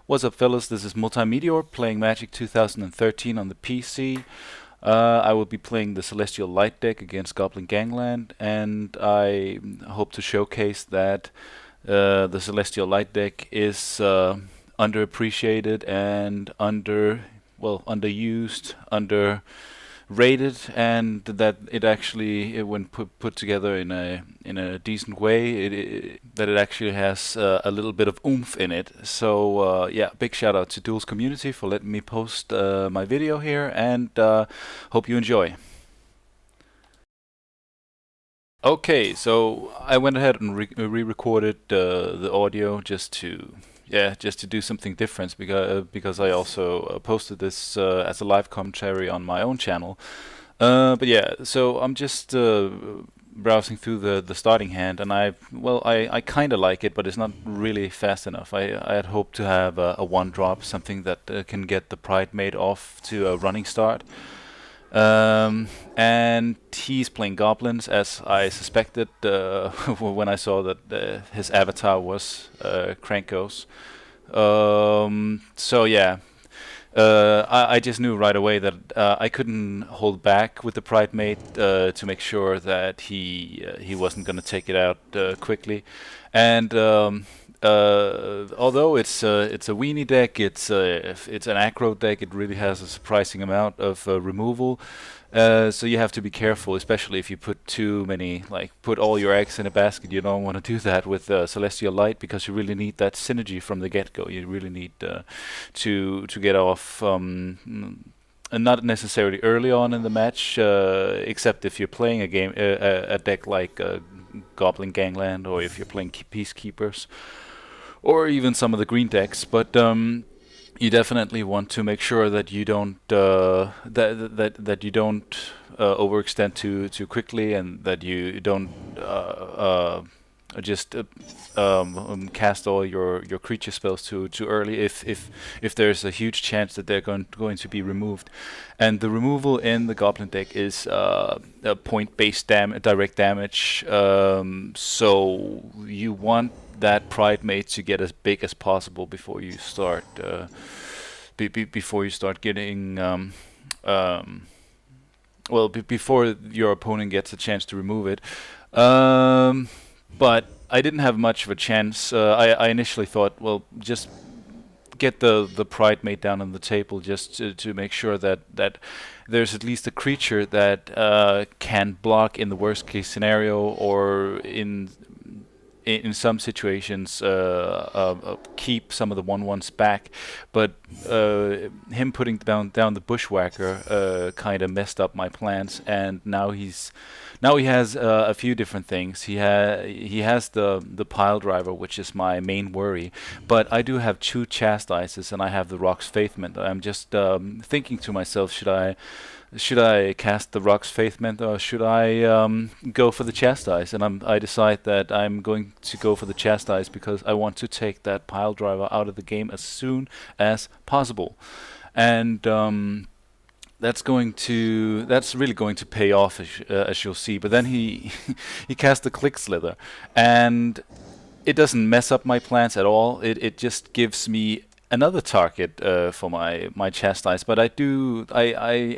What's up, fellas? This is Multeyemeteor playing Magic 2013 on the PC. I will be playing the Celestial Light deck against Goblin Gangland, and I hope to showcase that the Celestial Light deck is underappreciated and underused, underrated, and that it actually, when put together in a decent way, that it actually has a little bit of oomph in it. So yeah, big shout out to Duels community for letting me post my video here, and hope you enjoy. Okay, so I went ahead and re-recorded the audio just to do something different, because I also posted this as a live commentary on my own channel. But yeah, so I'm just browsing through the starting hand, and I kind of like it, but it's not really fast enough. I had hoped to have a one drop, something that can get the Pride Mate off to a running start. And he's playing goblins, as I suspected when I saw that his avatar was Krankos. So yeah, I just knew right away that I couldn't hold back with the Pride Mate to make sure that he wasn't going to take it out quickly. And although it's a weenie deck, it's an aggro deck. It really has a surprising amount of removal. So you have to be careful, especially if you put too many, like put all your eggs in a basket. You don't want to do that with Celestial Light, because you really need that synergy from the get-go. You really need to get off. And not necessarily early on in the match, except if you're playing a deck like Goblin Gangland, or if you're playing Peacekeepers, or even some of the green decks. But you definitely want to make sure that you don't that you don't overextend too quickly, and that you don't just cast all your creature spells too early, if there's a huge chance that they're going to be removed. And the removal in the Goblin deck is a point-based direct damage. So you want that Pride Mate to get as big as possible before you start before you start getting before your opponent gets a chance to remove it. But I didn't have much of a chance. I initially thought, well, just get the Pride Mate down on the table, just to make sure that there's at least a creature that can block in the worst case scenario, or in some situations keep some of the 1/1s back. But him putting down the Bushwhacker kind of messed up my plans, and now he has a few different things. He has the Pile Driver, which is my main worry, but I do have two Chastises, and I have the Rock's Faithment. I'm just thinking to myself, should I cast the Rock's Faithment, or should I go for the Chastise? And I decide that I'm going to go for the Chastise, because I want to take that Pile Driver out of the game as soon as possible. And that's really going to pay off, as you'll see. But then he he cast the Click Slither, and it doesn't mess up my plans at all. It just gives me another target for my Chastise. But I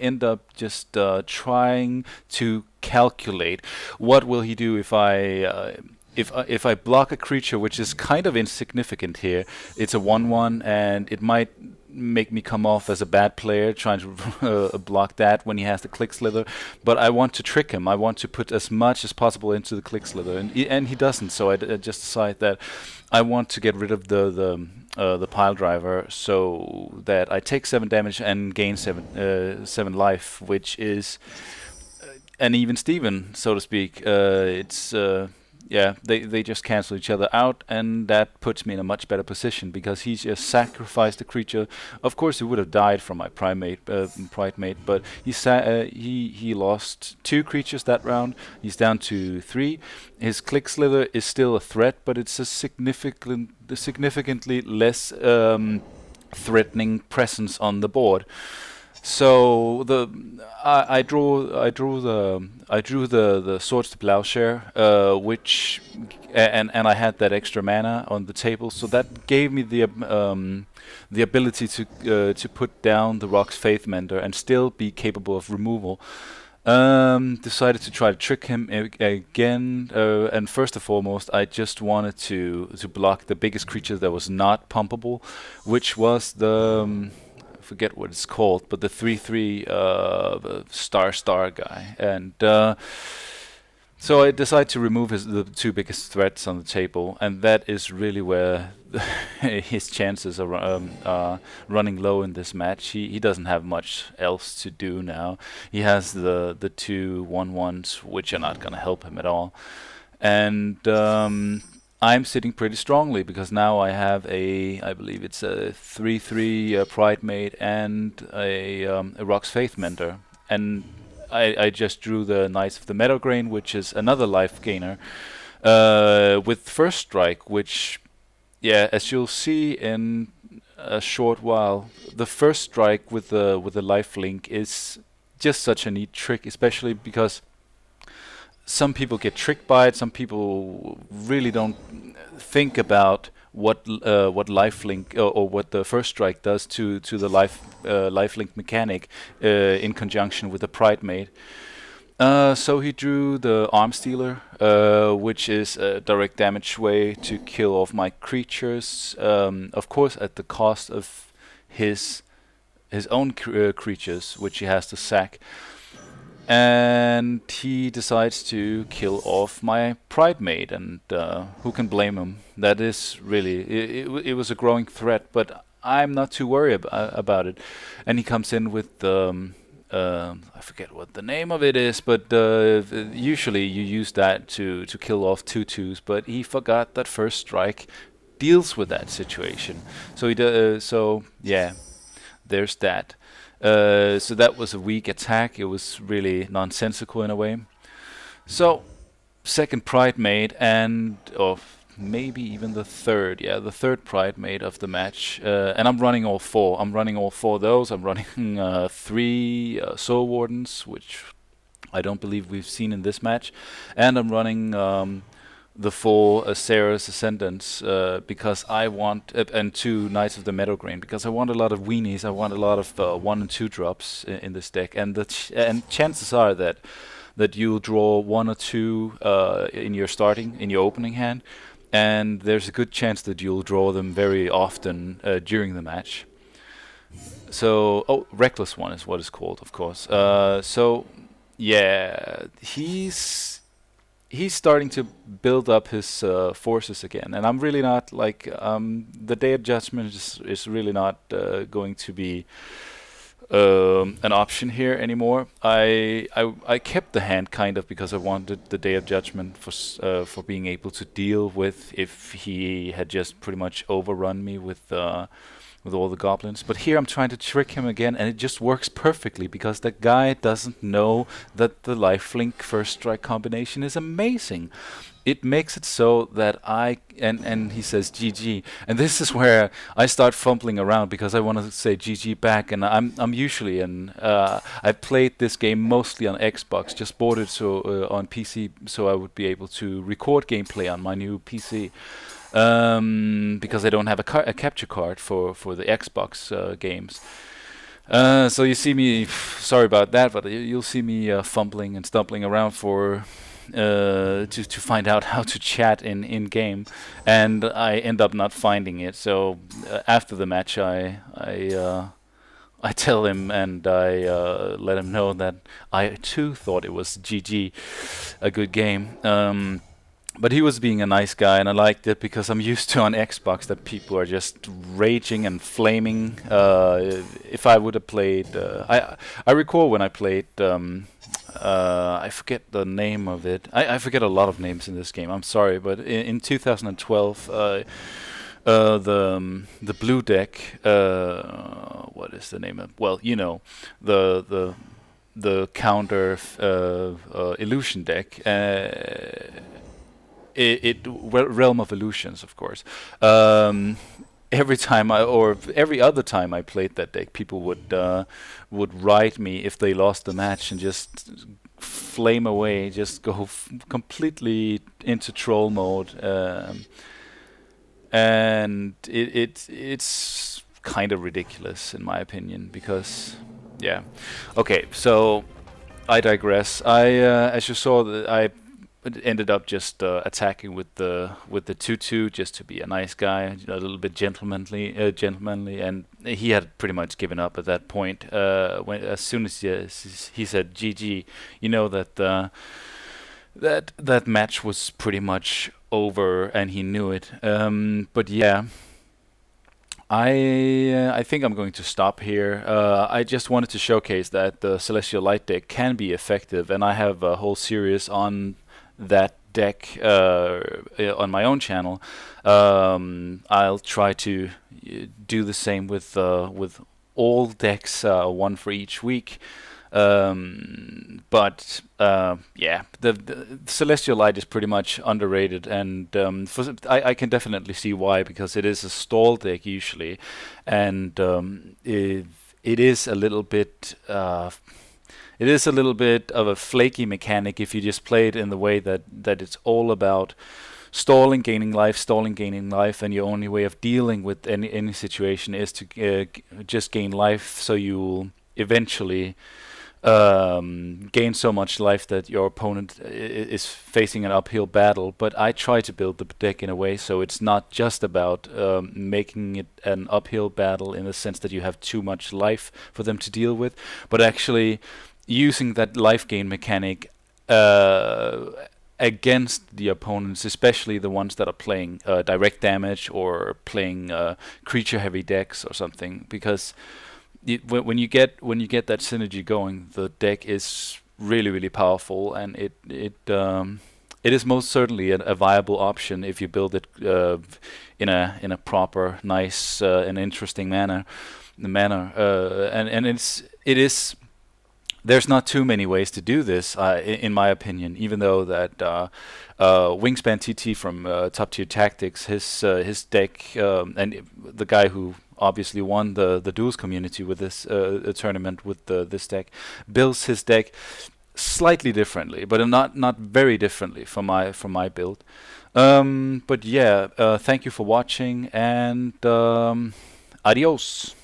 end up just trying to calculate what will he do if I block a creature which is kind of insignificant here. It's a 1/1, and it might make me come off as a bad player trying to block that when he has the Click Slither. But I want to trick him. I want to put as much as possible into the Click Slither, and he doesn't. So I just decide that I want to get rid of the Pile Driver, so that I take 7 damage and gain 7 life, which is an even Steven, so to speak. Yeah, they just cancel each other out, and that puts me in a much better position, because he just sacrificed a creature. Of course, he would have died from my Pride Mate, but he lost 2 creatures that round. He's down to 3. His Click Slither is still a threat, but it's a significantly less threatening presence on the board. So I drew the swords to plowshare, which and I had that extra mana on the table, so that gave me the ability to put down the Rock's Faith Mender and still be capable of removal. Decided to try to trick him again, and first and foremost, I just wanted to block the biggest creature that was not pumpable, which was the I forget what it's called, but the 3/3 star guy, and so I decided to remove the two biggest threats on the table, and that is really where his chances are running low in this match. He doesn't have much else to do now. He has the two 1/1s, which are not going to help him at all, and I'm sitting pretty strongly because now I have I believe it's a 3/3 Pride Mate and a Rock's Faith Mender, and I just drew the Knights of the Meadowgrain, which is another life gainer, with First Strike, which, yeah, as you'll see in a short while, the First Strike with the life link is just such a neat trick, especially because some people get tricked by it. Some people really don't think about what lifelink or what the first strike does to the lifelink mechanic in conjunction with the Pride Mate. So he drew the Arm Stealer, which is a direct damage way to kill off my creatures, of course at the cost of his own creatures, which he has to sack. And he decides to kill off my Pride Mate, and who can blame him? That is really, it was a growing threat, but I'm not too worried about it. And he comes in with I forget what the name of it is, but usually you use that to kill off 2/2s, but he forgot that First Strike deals with that situation. So so yeah, there's that. So that was a weak attack. It was really nonsensical in a way. So second Pride Mate and maybe even the third, yeah, the third Pride Mate of the match, and I'm running all four. I'm running all four of those. I'm running three Soul Wardens, which I don't believe we've seen in this match, and I'm running the four Sarah's Ascendants because I want and two Knights of the Meadowgrain because I want a lot of weenies. I want a lot of 1 and 2 drops in this deck, and and chances are that you'll draw 1 or 2 in your opening hand, and there's a good chance that you'll draw them very often during the match. So, Reckless One is what it's called, of course. So, yeah, he's starting to build up his forces again, and I'm really not like the Day of Judgment is really not going to be an option here anymore. I kept the hand kind of because I wanted the Day of Judgment for being able to deal with if he had just pretty much overrun me with all the goblins. But here I'm trying to trick him again, and it just works perfectly because the guy doesn't know that the lifelink first strike combination is amazing. It makes it so that and he says GG, and this is where I start fumbling around because I want to say GG back, and I'm usually I played this game mostly on Xbox, just bought it on PC so I would be able to record gameplay on my new PC. Because I don't have a capture card for the Xbox games. So you see me, sorry about that, but you'll see me fumbling and stumbling around to find out how to chat in game, and I end up not finding it. So after the match, I tell him and I let him know that I too thought it was GG, a good game. But he was being a nice guy, and I liked it because I'm used to on Xbox that people are just raging and flaming. If I would have played, I recall when I played, I forget the name of it. I forget a lot of names in this game. I'm sorry, but in 2012, the blue deck, what is the name of? Well, you know, the counter illusion deck. Realm of Illusions, of course. every time or every other time I played that deck, people would ride me if they lost the match and just flame away, just go completely into troll mode, and it's kind of ridiculous in my opinion because, yeah, okay, so I digress. As you saw, I ended up just attacking with the 2/2 just to be a nice guy, a little bit gentlemanly, and he had pretty much given up at that point. When as soon as he said GG, you know that that match was pretty much over, and he knew it. But yeah. I think I'm going to stop here. I just wanted to showcase that the Celestial Light deck can be effective, and I have a whole series on that deck on my own channel. I'll try to do the same with all decks, one for each week. But yeah, the Celestial Light is pretty much underrated, and I can definitely see why, because it is a stall deck usually, and it is a little bit. It is a little bit of a flaky mechanic if you just play it in the way that it's all about stalling, gaining life, and your only way of dealing with any situation is to just gain life, so you eventually gain so much life that your opponent is facing an uphill battle. But I try to build the deck in a way so it's not just about making it an uphill battle in the sense that you have too much life for them to deal with, but actually using that life gain mechanic against the opponents, especially the ones that are playing direct damage or playing creature heavy decks or something, because when you get that synergy going, the deck is really powerful, and it is most certainly a viable option if you build it in a proper, nice, and interesting manner. And it is. There's not too many ways to do this, in my opinion. Even though that Wingspan TT from Top Tier Tactics, his deck, and the guy who obviously won the Duels community with this tournament with this deck, builds his deck slightly differently, but not very differently from my build. But yeah, thank you for watching, and adios.